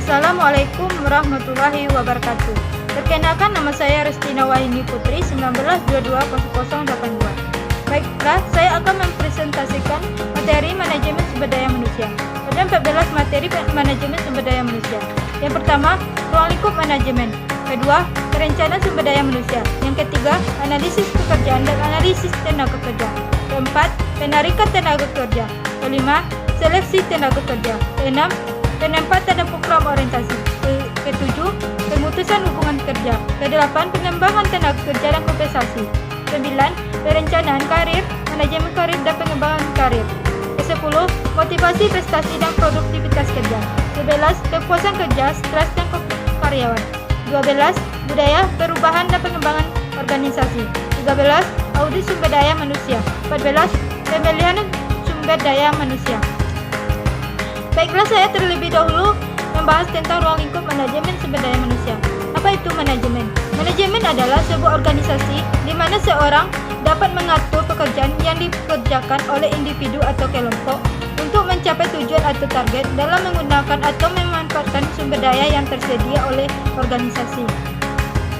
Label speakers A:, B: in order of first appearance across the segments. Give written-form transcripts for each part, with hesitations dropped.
A: Assalamualaikum warahmatullahi wabarakatuh. Perkenalkan, nama saya Restina Wahini Putri, 19220082. Baiklah, saya akan mempresentasikan materi manajemen sumber daya manusia. Ada 14 materi manajemen sumber daya manusia. Yang pertama, ruang lingkup manajemen. Kedua, perencanaan sumber daya manusia. Yang ketiga, analisis pekerjaan dan analisis tenaga kerja. Keempat, penarikan tenaga kerja. Kelima, seleksi tenaga kerja. Keenam, penempatan dan program orientasi. Ketujuh, pemutusan hubungan kerja. Kedelapan, pengembangan tenaga kerja dan kompensasi. Sembilan, perencanaan karir, manajemen karir dan pengembangan karir. Kesepuluh, motivasi prestasi dan produktivitas kerja. 11, kepuasan kerja, stres dan konflik karyawan. 12, budaya, perubahan dan pengembangan organisasi. 13, audit sumber daya manusia. 14, pemilihan sumber daya manusia. Baiklah, saya terlebih dahulu membahas tentang ruang lingkup manajemen sumber daya manusia. Apa itu manajemen? Manajemen adalah sebuah organisasi di mana seorang dapat mengatur pekerjaan yang dikerjakan oleh individu atau kelompok untuk mencapai tujuan atau target dalam menggunakan atau memanfaatkan sumber daya yang tersedia oleh organisasi.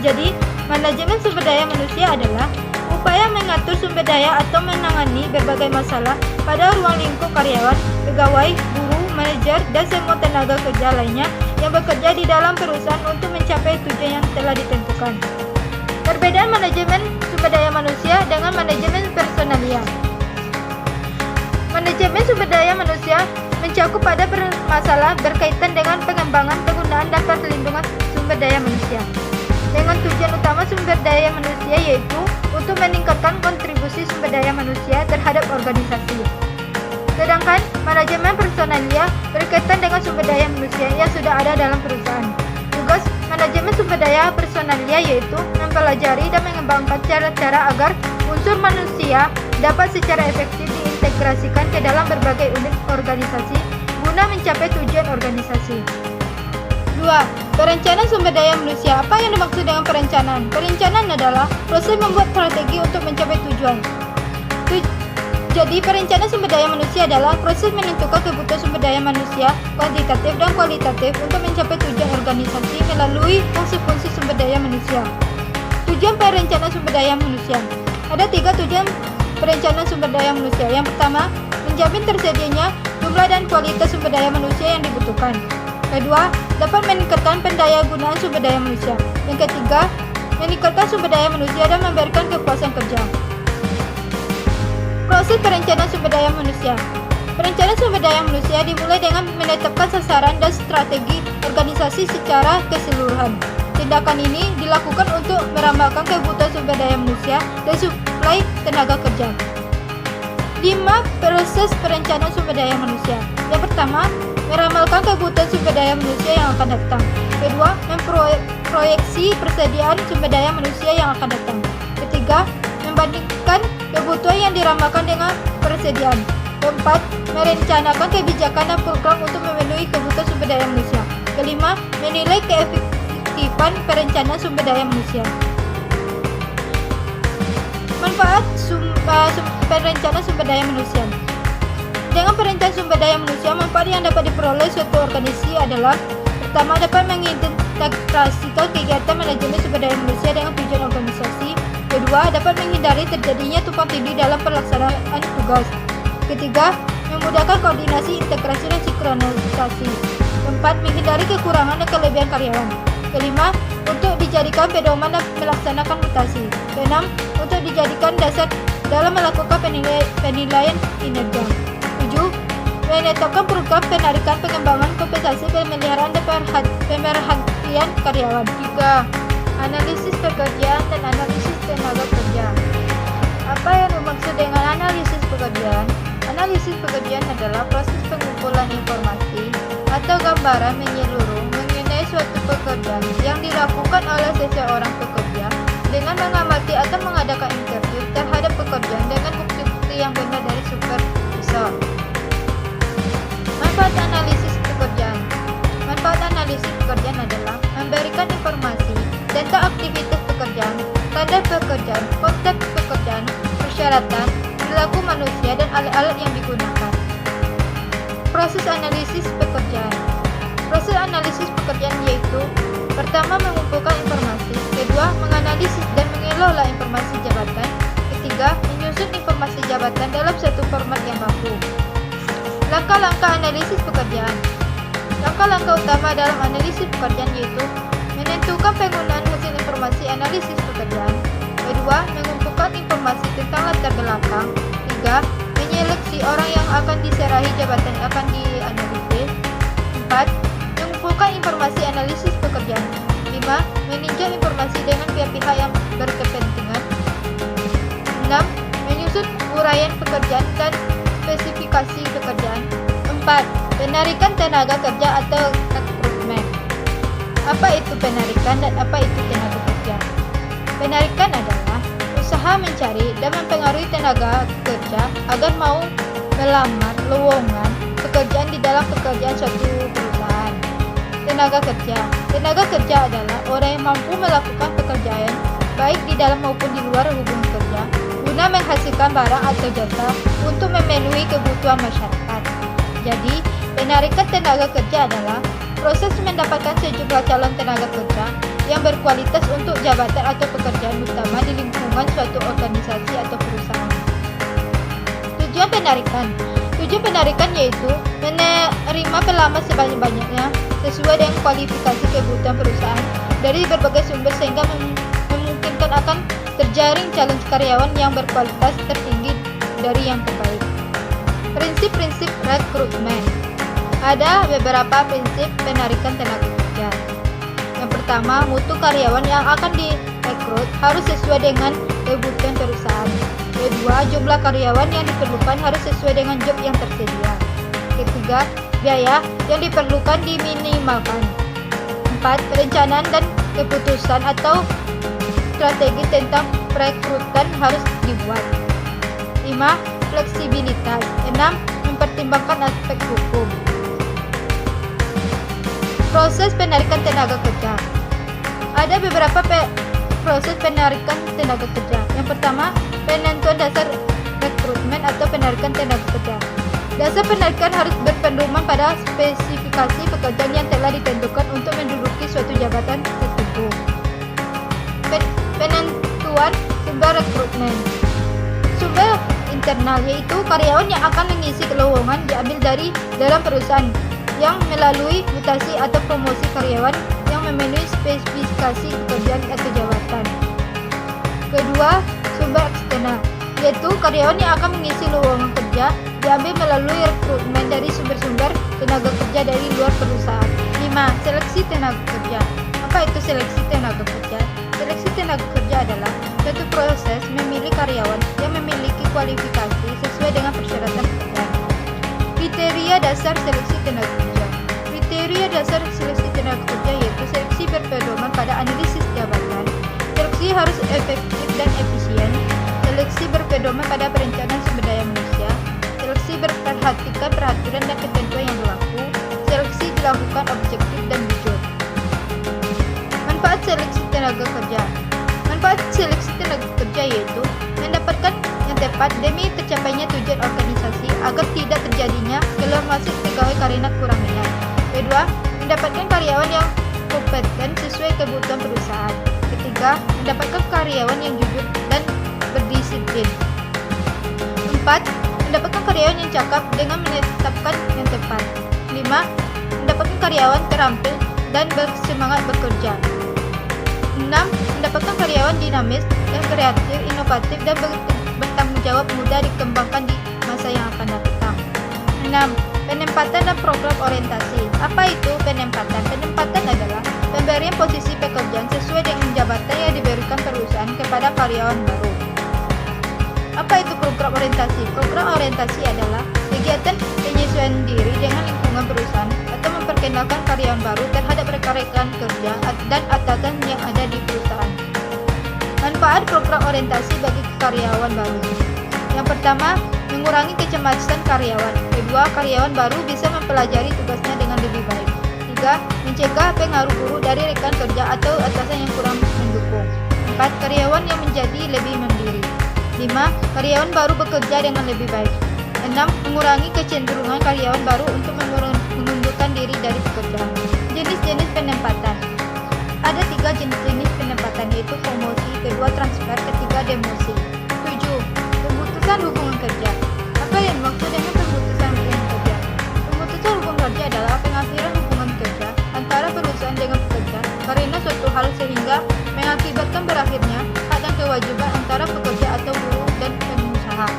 A: Jadi, manajemen sumber daya manusia adalah upaya mengatur sumber daya atau menangani berbagai masalah pada ruang lingkup karyawan, pegawai, guru, manajer, dan semua tenaga kerja lainnya yang bekerja di dalam perusahaan untuk mencapai tujuan yang telah ditentukan. Perbedaan manajemen sumber daya manusia dengan manajemen personalia. Manajemen sumber daya manusia mencakup pada masalah berkaitan dengan pengembangan, penggunaan, dan perlindungan sumber daya manusia dengan tujuan utama sumber daya manusia, yaitu untuk meningkatkan kontribusi sumber daya manusia terhadap organisasi. Sedangkan manajemen personalia berkaitan dengan sumber daya manusia yang sudah ada dalam perusahaan. Tugas manajemen sumber daya personalia yaitu mempelajari dan mengembangkan cara-cara agar unsur manusia dapat secara efektif diintegrasikan ke dalam berbagai unit organisasi guna mencapai tujuan organisasi. 2. Perencanaan sumber daya manusia. Apa yang dimaksud dengan perencanaan? Perencanaan adalah proses membuat strategi untuk mencapai tujuan. Jadi, perencanaan sumber daya manusia adalah proses menentukan kebutuhan sumber daya manusia kuantitatif dan kualitatif untuk mencapai tujuan organisasi melalui fungsi-fungsi sumber daya manusia. Tujuan perencanaan sumber daya manusia. Ada 3 tujuan perencanaan sumber daya manusia. Yang pertama, menjamin tersedianya jumlah dan kualitas sumber daya manusia yang dibutuhkan. Kedua, dapat meningkatkan pendayagunaan sumber daya manusia. Yang ketiga, meningkatkan sumber daya manusia dan memberikan kepuasan kerja. Proses perencanaan sumber daya manusia. Perencanaan sumber daya manusia dimulai dengan menetapkan sasaran dan strategi organisasi secara keseluruhan. Tindakan ini dilakukan untuk meramalkan kebutuhan sumber daya manusia dan suplai tenaga kerja. 5. Proses perencanaan sumber daya manusia. Yang pertama, meramalkan kebutuhan sumber daya manusia yang akan datang. Kedua, memproyeksi persediaan sumber daya manusia yang akan datang. Ketiga, membandingkan kebutuhan yang diramalkan dengan persediaan. Keempat, merencanakan kebijakan dan program untuk memenuhi kebutuhan sumber daya manusia. Kelima, menilai keefektifan perencanaan sumber daya manusia. Manfaat perencanaan sumber daya manusia. Dengan perencanaan sumber daya manusia, manfaat yang dapat diperoleh suatu organisasi adalah: pertama, dapat mengintegrasikan kegiatan manajemen sumber daya manusia dengan tujuan organisasi. Kedua, dapat menghindari terjadinya tumpang tindih dalam pelaksanaan tugas. Ketiga, memudahkan koordinasi, integrasi, dan sinkronisasi. Keempat, menghindari kekurangan dan kelebihan karyawan. Kelima, untuk dijadikan pedoman dan melaksanakan mutasi. Keenam, untuk dijadikan dasar dalam melakukan penilaian kinerja. 7. Menetapkan program penarikan, pengembangan, kompensasi, pemeliharaan, dan pemerhatian karyawan. 3. Analisis pekerjaan dan analisis tenaga kerja. Apa yang dimaksud dengan analisis pekerjaan? Analisis pekerjaan adalah proses pengumpulan informasi atau gambaran menyeluruh mengenai suatu pekerjaan yang dilakukan oleh seseorang pekerja dengan mengamati atau mengadakan interview terhadap pekerjaan dengan bukti-bukti yang benar dari supervisor. Manfaat analisis pekerjaan. Manfaat analisis pekerjaan adalah memberikan informasi tentang aktivitas pekerjaan, standar pekerjaan, konteks pekerjaan, persyaratan, perilaku manusia, dan alat-alat yang digunakan. Proses analisis pekerjaan. Proses analisis informasi jabatan dalam satu format yang baku. Langkah-langkah analisis pekerjaan. Langkah-langkah utama dalam analisis pekerjaan yaitu menentukan penggunaan hasil informasi analisis pekerjaan. Kedua, mengumpulkan informasi tentang latar belakang. Tiga, menyeleksi orang yang akan diserahi jabatan yang akan dianalisis. Empat, mengumpulkan informasi analisis pekerjaan. Lima, meninjau informasi dengan pihak-pihak yang berkepentingan. Enam, menyusun uraian pekerjaan dan spesifikasi pekerjaan. Empat, penarikan tenaga kerja atau rekrutmen. Apa itu penarikan dan apa itu tenaga kerja? Penarikan adalah usaha mencari dan mempengaruhi tenaga kerja agar mau melamar lowongan pekerjaan di dalam pekerjaan suatu perusahaan. Tenaga kerja adalah orang yang mampu melakukan pekerjaan baik di dalam maupun di luar hubungan kerja guna menghasilkan barang atau jasa untuk memenuhi kebutuhan masyarakat. Jadi, penarikan tenaga kerja adalah proses mendapatkan sejumlah calon tenaga kerja yang berkualitas untuk jabatan atau pekerjaan utama di lingkungan suatu organisasi atau perusahaan. Tujuan penarikan yaitu menerima pelamar sebanyak-banyaknya sesuai dengan kualifikasi kebutuhan perusahaan dari berbagai sumber sehingga memungkinkan akan terjaring calon karyawan yang berkualitas tertinggi dari yang terbaik. Prinsip-prinsip rekrutmen. Ada beberapa prinsip penarikan tenaga kerja. Yang pertama, mutu karyawan yang akan direkrut harus sesuai dengan kebutuhan perusahaan. Kedua, jumlah karyawan yang diperlukan harus sesuai dengan job yang tersedia. Ketiga, biaya yang diperlukan diminimalkan. Empat, perencanaan dan keputusan atau strategi tentang perekrutan harus dibuat. 5. Fleksibilitas. 6. Mempertimbangkan aspek hukum. Proses penarikan tenaga kerja. Ada beberapa proses penarikan tenaga kerja. Yang pertama, penentuan dasar rekrutmen atau penarikan tenaga kerja. Dasar penarikan harus berpedoman pada spesifikasi pekerjaan yang telah ditentukan untuk menduduki suatu jabatan tertentu. Penentuan sumber rekrutmen. Sumber internal yaitu karyawan yang akan mengisi lowongan diambil dari dalam perusahaan yang melalui mutasi atau promosi karyawan yang memenuhi spesifikasi pekerjaan atau jabatan. Kedua, sumber eksternal yaitu karyawan yang akan mengisi lowongan kerja diambil melalui rekrutmen dari sumber-sumber tenaga kerja dari luar perusahaan. 5. Seleksi tenaga kerja. Apa itu seleksi tenaga kerja? Seleksi tenaga kerja adalah suatu proses memilih karyawan yang memiliki kualifikasi sesuai dengan persyaratan pekerjaan. Kriteria dasar seleksi tenaga kerja. Kriteria dasar seleksi tenaga kerja yaitu seleksi berpedoman pada analisis jabatan. Seleksi harus efektif dan efisien. Seleksi berpedoman pada perencanaan sumber daya manusia. Seleksi memperhatikan peraturan dan ketentuan yang berlaku. Seleksi dilakukan objektif dan jujur. Manfaat seleksi tenaga kerja. Manfaat seleksi tenaga kerja yaitu mendapatkan yang tepat demi tercapainya tujuan organisasi agar tidak terjadinya keluar masuk pegawai karena kurang minat. Kedua, mendapatkan karyawan yang kompeten sesuai kebutuhan perusahaan. Ketiga, mendapatkan karyawan yang jujur dan berdisiplin. 4. Mendapatkan karyawan yang cakap dengan menetapkan yang tepat. 5. Mendapatkan karyawan terampil dan bersemangat bekerja. 6. Mendapatkan karyawan dinamis dan kreatif, inovatif dan bertanggung jawab mudah dikembangkan di masa yang akan datang. 6. Penempatan dan program orientasi. Apa itu penempatan? Penempatan adalah pemberian posisi pekerjaan sesuai dengan jabatan yang diberikan perusahaan kepada karyawan baru. Apa itu program orientasi? Program orientasi adalah kegiatan penyesuaian diri dengan lingkungan perusahaan atau memperkenalkan karyawan baru terhadap rekan-rekan kerja dan atasan yang ada di perusahaan. Manfaat program orientasi bagi karyawan baru. Yang pertama, mengurangi kecemasan karyawan. Kedua, karyawan baru bisa mempelajari tugasnya dengan lebih baik. Tiga, mencegah pengaruh buruk dari rekan kerja atau atasan yang kurang mendukung. 4. Karyawan yang menjadi lebih mandiri. 5. Karyawan baru bekerja dengan lebih baik. 6. Mengurangi kecenderungan karyawan baru untuk mengundurkan diri dari pekerjaan. Jenis-jenis penempatan. Ada 3 jenis penempatan yaitu promosi, kedua transfer, ketiga demosi. 7. Pemutusan hubungan suatu hal sehingga mengakibatkan berakhirnya hak dan kewajiban antara pekerja atau buruh dan pengusaha.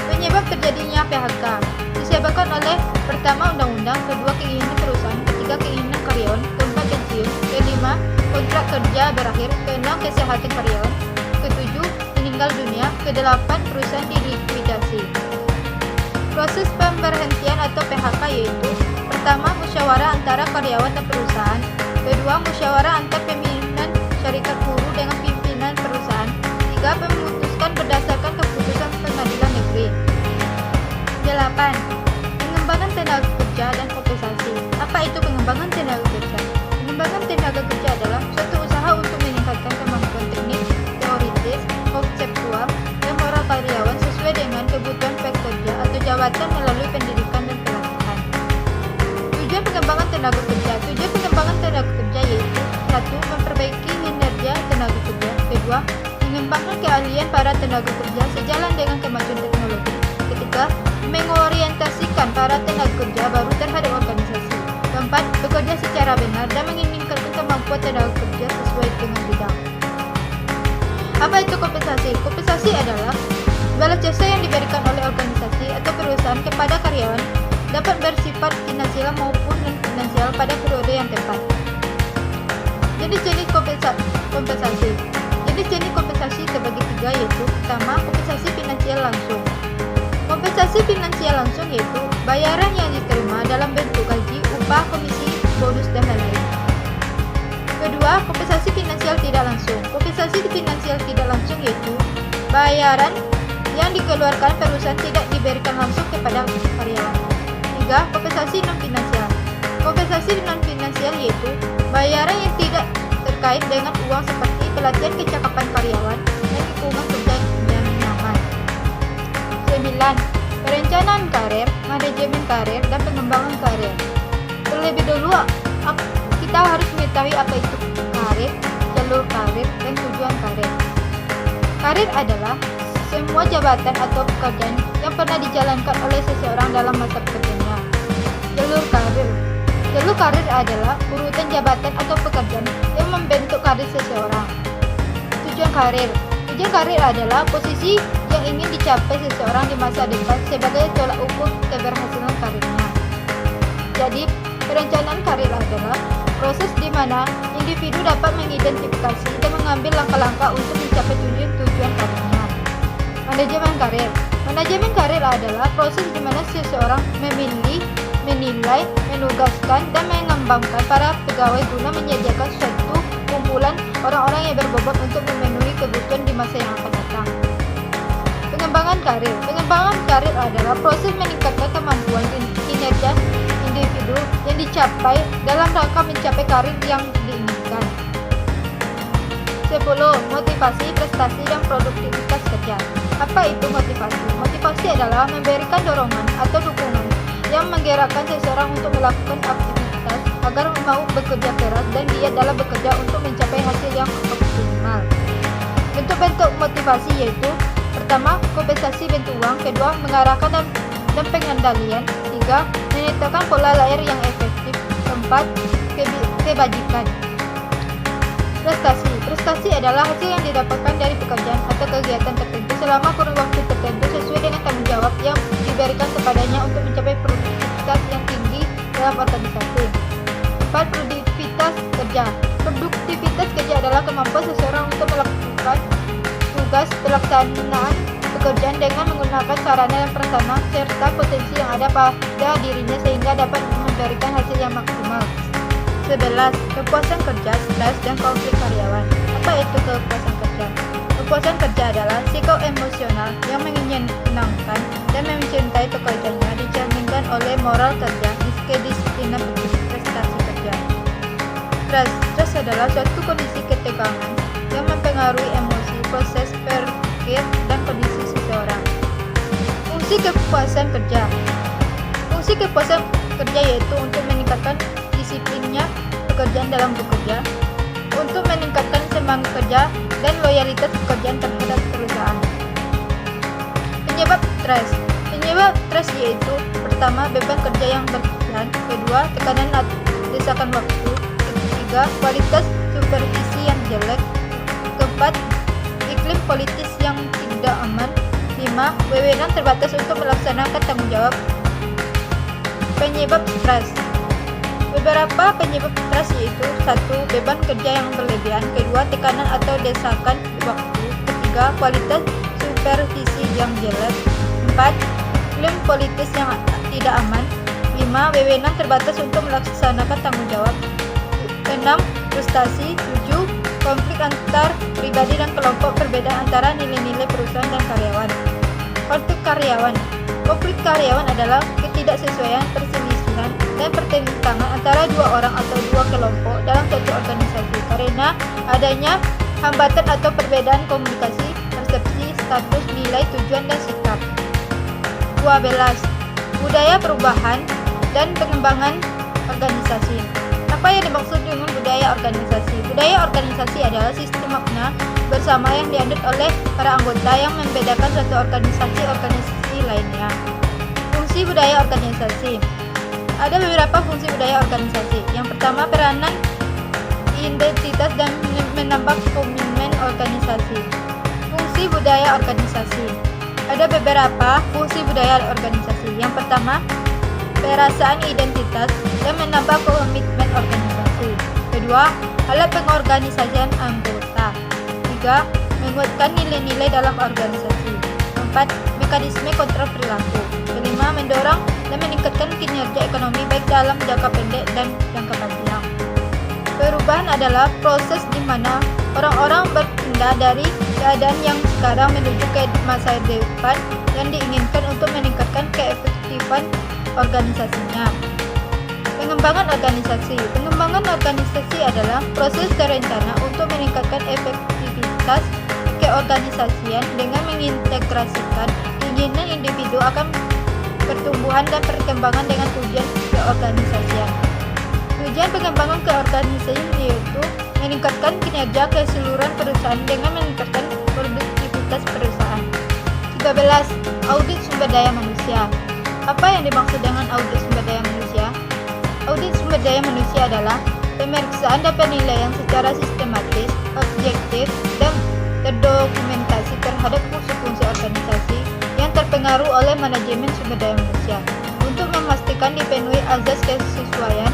A: Penyebab terjadinya PHK disebabkan oleh pertama undang-undang, kedua keinginan perusahaan, ketiga keinginan karyawan, keempat pensiun, kelima kontrak kerja berakhir, keenam kesehatan karyawan, ketujuh meninggal dunia, kedelapan perusahaan dilikuidasi. Proses pemberhentian atau PHK yaitu pertama musyawarah antara karyawan dan perusahaan, kedua musyawarah antar pimpinan syarikat buruh dengan pimpinan perusahaan, tiga memutuskan berdasarkan keputusan pengadilan negeri. 8. Pengembangan tenaga kerja dan kompensasi. Apa itu pengembangan tenaga kerja? Pengembangan tenaga kerja adalah suatu usaha untuk meningkatkan kemampuan teknis, teoritis, konseptual, dan moral karyawan sesuai dengan kebutuhan pekerja atau jabatan melalui pendidikan dan pelatihan. Tujuan pengembangan tenaga kerja. Tujuan pengembangan tenaga kerja yaitu 1. Memperbaiki kinerja tenaga kerja. 2. Mengembangkan keahlian para tenaga kerja sejalan dengan kemajuan teknologi. Ketiga, mengorientasikan para tenaga kerja baru terhadap organisasi. Keempat, bekerja secara benar dan meningkatkan kemampuan tenaga kerja sesuai dengan bidang. Apa itu kompensasi? Kompensasi adalah balas jasa yang diberikan oleh organisasi atau perusahaan kepada karyawan, dapat bersifat finansial maupun non-finansial pada periode yang tepat. Jenis-jenis kompensasi. Jenis-jenis kompensasi terbagi tiga yaitu pertama, kompensasi finansial langsung. Kompensasi finansial langsung yaitu bayaran yang diterima dalam bentuk gaji, upah, komisi, bonus, dan lain-lain. Kedua, kompensasi finansial tidak langsung. Kompensasi finansial tidak langsung yaitu bayaran yang dikeluarkan perusahaan tidak diberikan langsung kepada karyawan. Tiga, kompensasi non-finansial. Kompensasi non-finansial yaitu bayaran yang tidak terkait dengan uang seperti pelatihan kecakapan karyawan dan lingkungan kerja yang nyaman. 9. Perencanaan karir, manajemen karir, dan pengembangan karir. Terlebih dahulu, kita harus mengetahui apa itu karir, jalur karir, dan tujuan karir. Karir adalah semua jabatan atau pekerjaan yang pernah dijalankan oleh seseorang dalam masa pekerjaannya. Jalur karir. Jalur karir adalah urutan jabatan atau pekerjaan yang membentuk karir seseorang. Tujuan karir. Tujuan karir adalah posisi yang ingin dicapai seseorang di masa depan sebagai tolak ukur keberhasilan karirnya. Jadi, perencanaan karir adalah proses di mana individu dapat mengidentifikasi dan mengambil langkah-langkah untuk mencapai tujuan karirnya. Manajemen karir. Manajemen karir adalah proses di mana seseorang memilih, menilai, menugaskan, dan mengembangkan para pegawai guna menyediakan suatu kumpulan orang-orang yang berbobot untuk memenuhi kebutuhan di masa yang akan datang. Pengembangan karir. Pengembangan karir adalah proses meningkatkan kemampuan kinerja individu yang dicapai dalam rangka mencapai karir yang diinginkan. 10. Motivasi, prestasi, dan produktivitas kerja. Apa itu motivasi? Motivasi adalah memberikan dorongan atau dukungan yang menggerakkan seseorang untuk melakukan aktivitas agar mau bekerja keras dan giat dalam bekerja untuk mencapai hasil yang optimal. Bentuk-bentuk motivasi yaitu pertama, kompensasi bentuk uang, kedua, mengarahkan dan pengendalian, tiga, menetapkan pola layar yang efektif, keempat, kebajikan. Prestasi. Prestasi adalah hasil yang didapatkan dari pekerjaan atau kegiatan tertentu selama kurun waktu tertentu sesuai dengan tanggung jawab yang diberikan kepadanya untuk mencapai produktivitas yang tinggi dalam organisasi. 4. Produktivitas kerja. Produktivitas kerja adalah kemampuan seseorang untuk melakukan tugas pelaksanaan pekerjaan dengan menggunakan sarana dan prasarana serta potensi yang ada pada dirinya sehingga dapat memberikan hasil yang maksimal. 11. Kepuasan kerja, stres, dan konflik karyawan. Apa itu kepuasan kerja? Kepuasan kerja adalah sikap emosional yang menyenangkan dan mencintai pekerjaannya dicerminkan oleh moral kerja, kedisiplinan prestasi kerja. Stres adalah suatu kondisi ketegangan yang mempengaruhi emosi, proses berpikir, dan kondisi seseorang. Fungsi kepuasan kerja. Fungsi kepuasan kerja yaitu untuk meningkatkan disiplinnya pekerjaan dalam bekerja, untuk meningkatkan semangat kerja dan loyalitas pekerjaan terhadap perusahaan. Penyebab stres. Penyebab stres yaitu pertama, beban kerja yang berlebihan, kedua, tekanan desakan waktu, Ketiga, kualitas supervisi yang jelek. Keempat, iklim politis yang tidak aman. 5. Wewenang terbatas untuk melaksanakan tanggung jawab. Penyebab stres. Beberapa penyebab stres yaitu 1. Beban kerja yang berlebihan. 2. Tekanan atau desakan waktu. 3. Kualitas supervisi yang jelek. 4. Iklim politis yang tidak aman. 5. Wewenang terbatas untuk melaksanakan tanggung jawab. 6. Frustasi. 7. Konflik antar pribadi dan kelompok. Perbedaan antara nilai-nilai perusahaan dan karyawan. Konflik karyawan. Konflik karyawan adalah ketidaksesuaian, perselisihan, dan pertentangan antara dua orang atau dua kelompok dalam suatu organisasi karena adanya hambatan atau perbedaan komunikasi, persepsi, status, nilai, tujuan, dan sikap. 12. Budaya perubahan dan pengembangan organisasi. Apa yang dimaksud dengan budaya organisasi? Budaya organisasi adalah sistem makna bersama yang dianut oleh para anggota yang membedakan suatu organisasi lainnya. Fungsi budaya organisasi. Ada beberapa fungsi budaya organisasi. Yang pertama, peranan identitas dan menambah komitmen organisasi. Fungsi budaya organisasi. Ada beberapa fungsi budaya organisasi. Yang pertama, perasaan identitas dan menambah komitmen organisasi. Kedua, alat pengorganisasian anggota. 3. Menguatkan nilai-nilai dalam organisasi. 4. Mekanisme kontrol perilaku. 5. Mendorong dan meningkatkan kinerja ekonomi baik dalam jangka pendek dan jangka panjang. Perubahan adalah proses di mana orang-orang berpindah dari keadaan yang sekarang menuju ke masa depan yang diinginkan untuk meningkatkan keefektifan organisasinya. Pengembangan organisasi. Pengembangan organisasi adalah proses terencana untuk meningkatkan efektivitas keorganisasian dengan mengintegrasikan keinginan individu akan pertumbuhan dan perkembangan dengan tujuan keorganisasian. Tujuan pengembangan keorganisasian yaitu meningkatkan kinerja keseluruhan perusahaan dengan meningkatkan produktivitas perusahaan. 13. Audit sumber daya manusia. Apa yang dimaksud dengan audit sumber daya manusia? Audit sumber daya manusia adalah pemeriksaan dan penilaian secara sistematis, objektif, dan terdokumentasi terhadap fungsi-fungsi organisasi yang terpengaruh oleh manajemen sumber daya manusia untuk memastikan dipenuhi azas kesesuaian,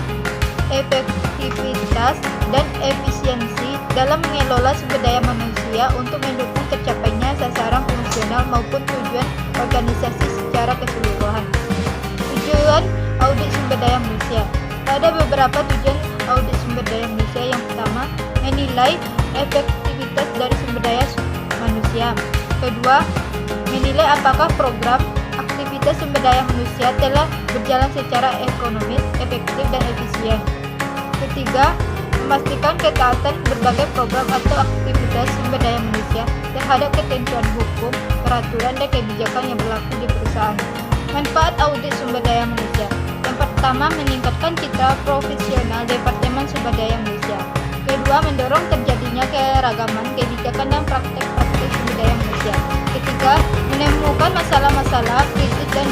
A: efektivitas, dan efisiensi dalam mengelola sumber daya manusia untuk mendukung tercapainya sasaran fungsional maupun tujuan organisasi secara keseluruhan. Tujuan audit sumber daya manusia. Ada beberapa tujuan audit sumber daya manusia. Yang pertama, menilai efektivitas dari sumber daya manusia. Kedua, menilai apakah program aktivitas sumber daya manusia telah berjalan secara ekonomis, efektif, dan efisien. Ketiga, memastikan ketaatan berbagai program atau aktivitas sumber daya manusia terhadap ketentuan hukum, peraturan, dan kebijakan yang berlaku di perusahaan. Manfaat audit sumber daya manusia. Yang pertama, meningkatkan citra profesional Departemen Sumber Daya Manusia. Kedua, mendorong terjadinya keragaman kebijakan dan praktek-praktek sumber daya manusia. Ketiga, menemukan masalah-masalah kritis dan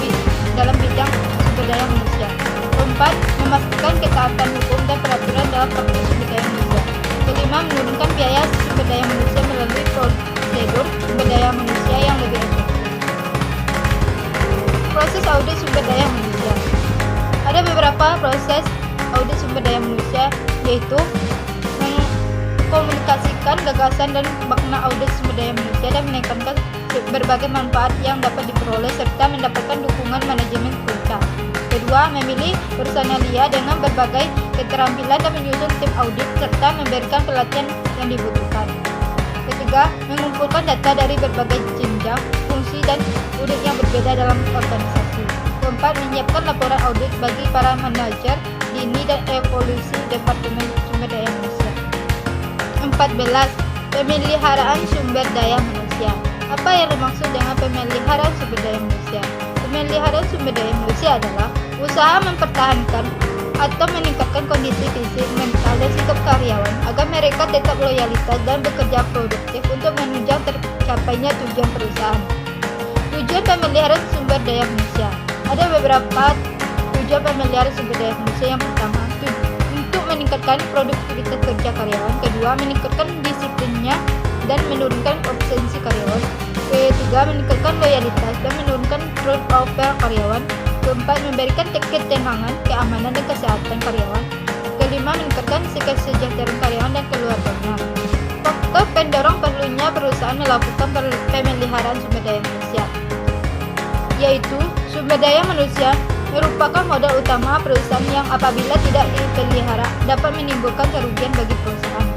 A: dalam bidang sumber daya manusia. Keempat, memastikan ketaatan hukum dan peraturan dalam praktek sumber daya manusia. Kelima, menurunkan biaya sumber daya manusia melalui prosedur sumber daya manusia yang lebih efektif. Proses audit sumber daya manusia. Ada beberapa proses audit sumber daya manusia, yaitu mengkomunikasikan gagasan dan makna audit sumber daya manusia dan menekankan berbagai manfaat yang dapat diperoleh serta mendapatkan dukungan manajemen perusahaan. Kedua, memilih personalia dengan berbagai keterampilan dan menyusun tim audit serta memberikan pelatihan yang dibutuhkan. Ketiga, mengumpulkan data dari berbagai jenjang, fungsi, dan unit yang berbeda dalam organisasi. Keempat, menyiapkan laporan audit bagi para manajer dini dan evolusi Departemen Sumber Daya Manusia. 14. Pemeliharaan sumber daya manusia. Apa yang dimaksud dengan pemeliharaan sumber daya manusia? Pemeliharaan sumber daya manusia adalah usaha mempertahankan atau meningkatkan kondisi fisik, mental, dan sikap karyawan agar mereka tetap loyalitas dan bekerja produktif untuk menunjang tercapainya tujuan perusahaan. Tujuan pemeliharaan sumber daya manusia. Ada beberapa tujuan pemeliharaan sumber daya manusia. Yang pertama, untuk meningkatkan meningkatkan produktivitas kerja karyawan. Kedua, meningkatkan disiplinnya dan menurunkan absensi karyawan. Ketiga, meningkatkan loyalitas dan menurunkan turnover karyawan. Keempat, memberikan ketenangan, keamanan, dan kesehatan karyawan. Kelima, meningkatkan kesejahteraan karyawan dan keluarganya. Faktor pendorong perlunya perusahaan melakukan pemeliharaan sumber daya manusia, yaitu sumber daya manusia merupakan modal utama perusahaan yang apabila tidak dipelihara dapat menimbulkan kerugian bagi perusahaan.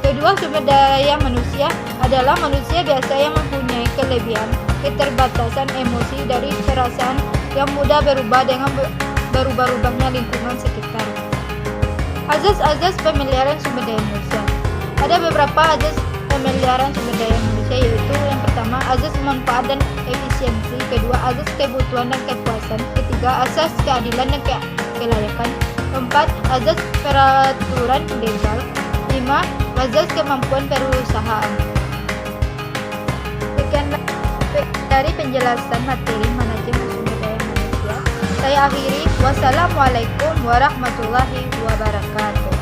A: Kedua, sumber daya manusia adalah manusia biasa yang mempunyai kelebihan, keterbatasan emosi dari perasaan yang mudah berubah dengan berubah-ubahnya lingkungan sekitar. Azas-azas pemeliharaan sumber daya manusia. Ada beberapa azas pemeliharaan sumber daya manusia, yaitu yang pertama, azas manfaat dan efisiensi. Kedua, azas kebutuhan dan kepuasan. Ketiga, asas keadilan dan kelayakan. Keempat, azas peraturan legal. Lima, azas kemampuan perusahaan. Sekian dari penjelasan materi manajemen sumber daya manusia. Saya akhiri. Wassalamualaikum warahmatullahi wabarakatuh.